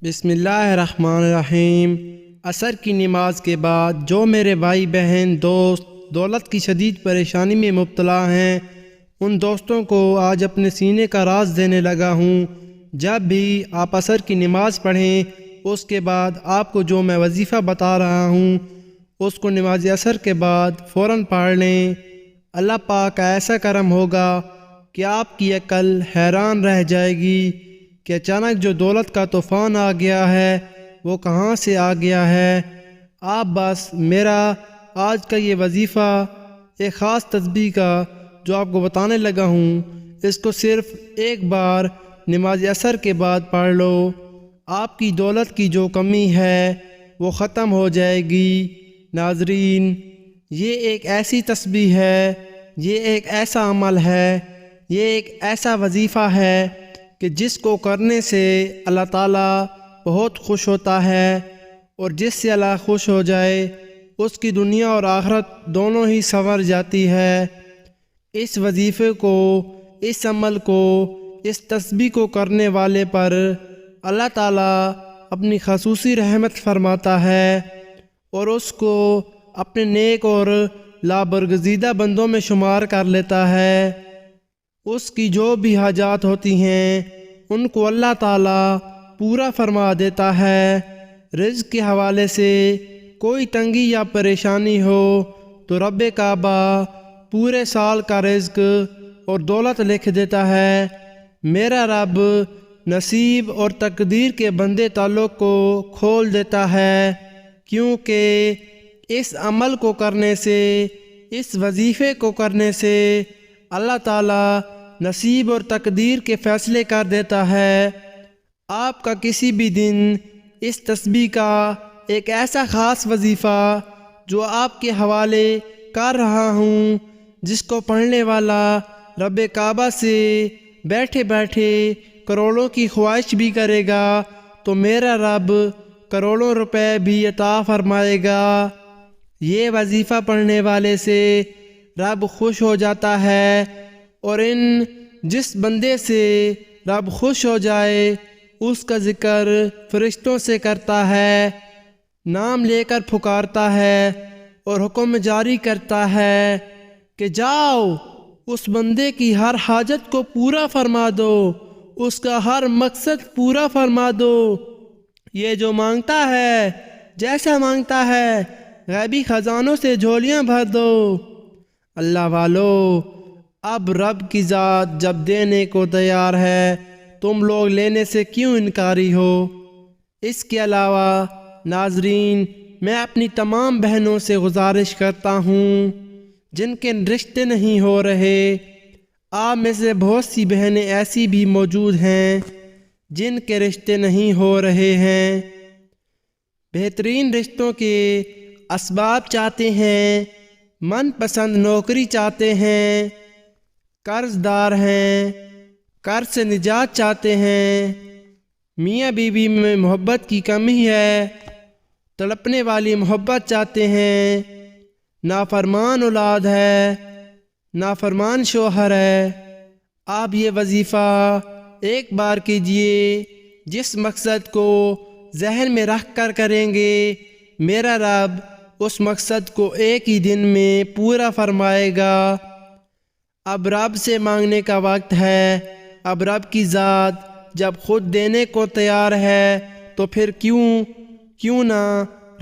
بسم اللہ الرحمن الرحیم۔ عصر کی نماز کے بعد جو میرے بھائی بہن دوست دولت کی شدید پریشانی میں مبتلا ہیں، ان دوستوں کو آج اپنے سینے کا راز دینے لگا ہوں۔ جب بھی آپ عصر کی نماز پڑھیں، اس کے بعد آپ کو جو میں وظیفہ بتا رہا ہوں اس کو نماز عصر کے بعد فوراً پڑھ لیں۔ اللہ پاک کا ایسا کرم ہوگا کہ آپ کی عقل حیران رہ جائے گی کہ اچانک جو دولت کا طوفان آ گیا ہے وہ کہاں سے آ گیا ہے۔ آپ بس میرا آج کا یہ وظیفہ ایک خاص تسبیح کا جو آپ کو بتانے لگا ہوں، اس کو صرف ایک بار نماز عصر کے بعد پڑھ لو، آپ کی دولت کی جو کمی ہے وہ ختم ہو جائے گی۔ ناظرین، یہ ایک ایسی تسبیح ہے، یہ ایک ایسا عمل ہے، یہ ایک ایسا وظیفہ ہے کہ جس کو کرنے سے اللہ تعالیٰ بہت خوش ہوتا ہے، اور جس سے اللہ خوش ہو جائے اس کی دنیا اور آخرت دونوں ہی سنور جاتی ہے۔ اس وظیفے کو، اس عمل کو، اس تسبیح کو کرنے والے پر اللہ تعالیٰ اپنی خصوصی رحمت فرماتا ہے اور اس کو اپنے نیک اور لابرگزیدہ بندوں میں شمار کر لیتا ہے۔ اس کی جو بھی حاجات ہوتی ہیں ان کو اللہ تعالیٰ پورا فرما دیتا ہے۔ رزق کے حوالے سے کوئی تنگی یا پریشانی ہو تو رب کعبہ پورے سال کا رزق اور دولت لکھ دیتا ہے۔ میرا رب نصیب اور تقدیر کے بندے تعلق کو کھول دیتا ہے، کیونکہ اس عمل کو کرنے سے، اس وظیفے کو کرنے سے اللہ تعالیٰ نصیب اور تقدیر کے فیصلے کر دیتا ہے۔ آپ کا کسی بھی دن اس تسبیح کا ایک ایسا خاص وظیفہ جو آپ کے حوالے کر رہا ہوں، جس کو پڑھنے والا رب کعبہ سے بیٹھے بیٹھے کروڑوں کی خواہش بھی کرے گا تو میرا رب کروڑوں روپے بھی عطا فرمائے گا۔ یہ وظیفہ پڑھنے والے سے رب خوش ہو جاتا ہے، اور جس بندے سے رب خوش ہو جائے اس کا ذکر فرشتوں سے کرتا ہے، نام لے کر پکارتا ہے اور حکم جاری کرتا ہے کہ جاؤ اس بندے کی ہر حاجت کو پورا فرما دو، اس کا ہر مقصد پورا فرما دو، یہ جو مانگتا ہے، جیسا مانگتا ہے، غیبی خزانوں سے جھولیاں بھر دو۔ اللہ والو، اب رب کی ذات جب دینے کو تیار ہے تم لوگ لینے سے کیوں انکاری ہو؟ اس کے علاوہ ناظرین، میں اپنی تمام بہنوں سے گزارش کرتا ہوں جن کے رشتے نہیں ہو رہے، آپ میں سے بہت سی بہنیں ایسی بھی موجود ہیں جن کے رشتے نہیں ہو رہے ہیں، بہترین رشتوں کے اسباب چاہتے ہیں، من پسند نوکری چاہتے ہیں، قرض دار ہیں، قرض سے نجات چاہتے ہیں، میاں بیوی میں محبت کی کمی ہے، تڑپنے والی محبت چاہتے ہیں، نافرمان اولاد ہے، نافرمان شوہر ہے۔ آپ یہ وظیفہ ایک بار کیجئے، جس مقصد کو ذہن میں رکھ کر کریں گے میرا رب اس مقصد کو ایک ہی دن میں پورا فرمائے گا۔ اب رب سے مانگنے کا وقت ہے۔ اب رب کی ذات جب خود دینے کو تیار ہے تو پھر کیوں نہ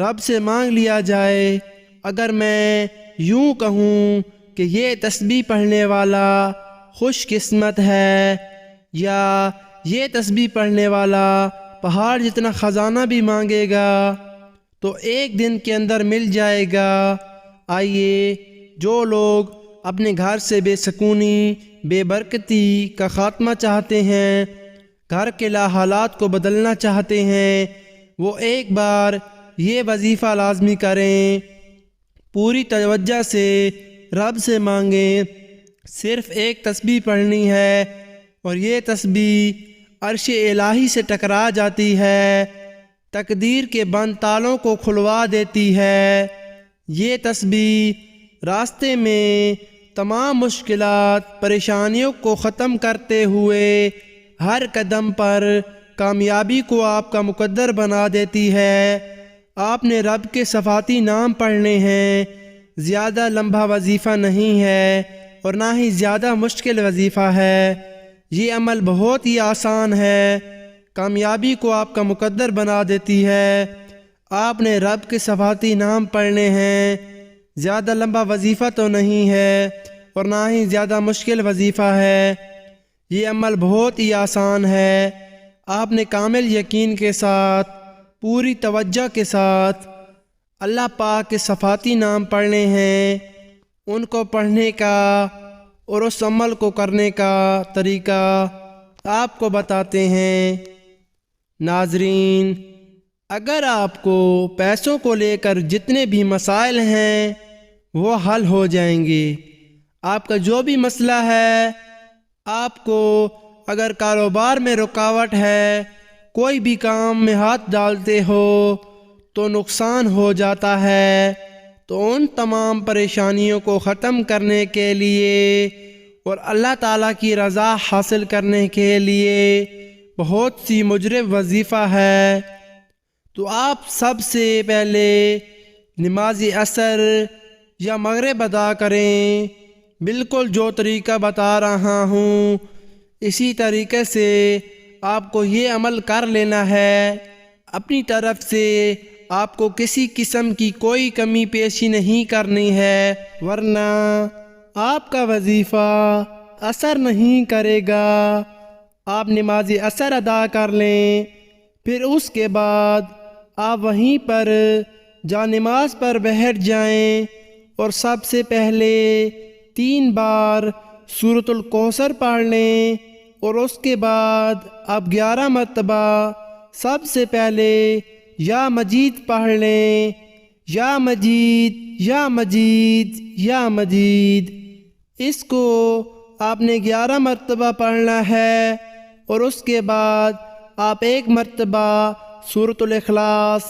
رب سے مانگ لیا جائے۔ اگر میں یوں کہوں کہ یہ تسبیح پڑھنے والا خوش قسمت ہے، یا یہ تسبیح پڑھنے والا پہاڑ جتنا خزانہ بھی مانگے گا تو ایک دن کے اندر مل جائے گا۔ آئیے، جو لوگ اپنے گھر سے بے سکونی، بے برکتی کا خاتمہ چاہتے ہیں، گھر کے حالات کو بدلنا چاہتے ہیں، وہ ایک بار یہ وظیفہ لازمی کریں، پوری توجہ سے رب سے مانگیں۔ صرف ایک تسبیح پڑھنی ہے اور یہ تسبیح عرش الہی سے ٹکرا جاتی ہے، تقدیر کے بند تالوں کو کھلوا دیتی ہے۔ یہ تسبیح راستے میں تمام مشکلات، پریشانیوں کو ختم کرتے ہوئے ہر قدم پر کامیابی کو آپ کا مقدر بنا دیتی ہے۔ آپ نے رب کے صفاتی نام پڑھنے ہیں۔ زیادہ لمبا وظیفہ نہیں ہے اور نہ ہی زیادہ مشکل وظیفہ ہے۔ یہ عمل بہت ہی آسان ہے، کامیابی کو آپ کا مقدر بنا دیتی ہے۔ آپ نے رب کے صفاتی نام پڑھنے ہیں۔ زیادہ لمبا وظیفہ تو نہیں ہے اور نہ ہی زیادہ مشکل وظیفہ ہے۔ یہ عمل بہت ہی آسان ہے۔ آپ نے کامل یقین کے ساتھ، پوری توجہ کے ساتھ اللہ پاک کے صفاتی نام پڑھنے ہیں۔ ان کو پڑھنے کا اور اس عمل کو کرنے کا طریقہ آپ کو بتاتے ہیں۔ ناظرین، اگر آپ کو پیسوں کو لے کر جتنے بھی مسائل ہیں وہ حل ہو جائیں گے، آپ کا جو بھی مسئلہ ہے، آپ کو اگر کاروبار میں رکاوٹ ہے، کوئی بھی کام میں ہاتھ ڈالتے ہو تو نقصان ہو جاتا ہے، تو ان تمام پریشانیوں کو ختم کرنے کے لیے اور اللہ تعالیٰ کی رضا حاصل کرنے کے لیے بہت سی مجرب وظیفہ ہے۔ تو آپ سب سے پہلے نماز عصر یا مغرب ادا کریں، بالکل جو طریقہ بتا رہا ہوں اسی طریقے سے آپ کو یہ عمل کر لینا ہے۔ اپنی طرف سے آپ کو کسی قسم کی کوئی کمی پیشی نہیں کرنی ہے، ورنہ آپ کا وظیفہ اثر نہیں کرے گا۔ آپ نماز عصر ادا کر لیں، پھر اس کے بعد آپ وہیں پر جا نماز پر بیٹھ جائیں اور سب سے پہلے 3 بار سورۃ الکوثر پڑھ لیں، اور اس کے بعد آپ 11 مرتبہ سب سے پہلے یا مجید پڑھ لیں، یا مجید یا مجید یا مجید۔ اس کو آپ نے 11 مرتبہ پڑھنا ہے، اور اس کے بعد آپ 1 مرتبہ سورۃ الاخلاص،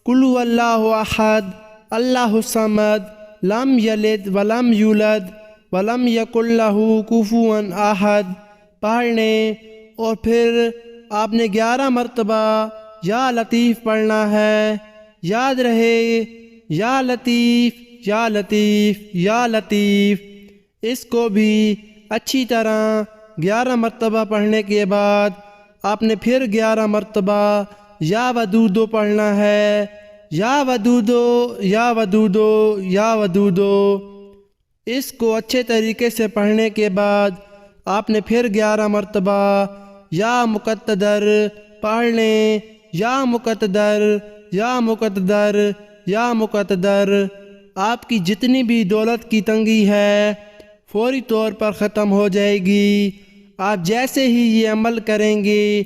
قل هو اللہ احد اللہ الصمد لم یلد ولم یولد ولم یکن لہ کفوا احد پڑھ لیں، اور پھر آپ نے 11 مرتبہ یا لطیف پڑھنا ہے۔ یاد رہے، یا لطیف یا لطیف یا لطیف۔ اس کو بھی اچھی طرح 11 مرتبہ پڑھنے کے بعد آپ نے پھر 11 مرتبہ یا ودودو پڑھنا ہے، یا ودودو یا ودودو یا ودودو۔ اس کو اچھے طریقے سے پڑھنے کے بعد آپ نے پھر 11 مرتبہ یا مقتدر پڑھ لیں، یا مقتدر یا مقتدر یا مقتدر۔ آپ کی جتنی بھی دولت کی تنگی ہے فوری طور پر ختم ہو جائے گی۔ آپ جیسے ہی یہ عمل کریں گے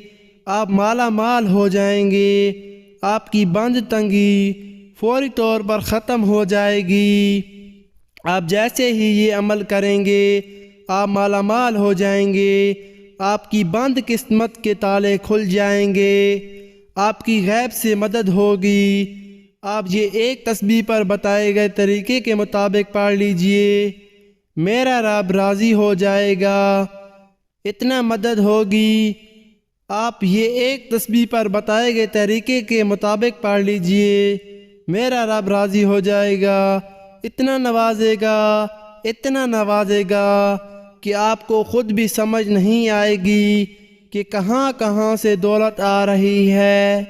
آپ مالا مال ہو جائیں گے۔ آپ کی بند تنگی فوری طور پر ختم ہو جائے گی۔ آپ جیسے ہی یہ عمل کریں گے آپ مالا مال ہو جائیں گے۔ آپ کی بند قسمت کے تالے کھل جائیں گے۔ آپ کی غیب سے مدد ہوگی۔ آپ یہ ایک تسبیح پر بتائے گئے طریقے کے مطابق پڑھ لیجئے، میرا رب راضی ہو جائے گا۔ اتنا مدد ہوگی۔ آپ یہ ایک تسبیح پر بتائے گئے طریقے کے مطابق پڑھ لیجئے، میرا رب راضی ہو جائے گا۔ اتنا نوازے گا، اتنا نوازے گا کہ آپ کو خود بھی سمجھ نہیں آئے گی کہ کہاں کہاں سے دولت آ رہی ہے۔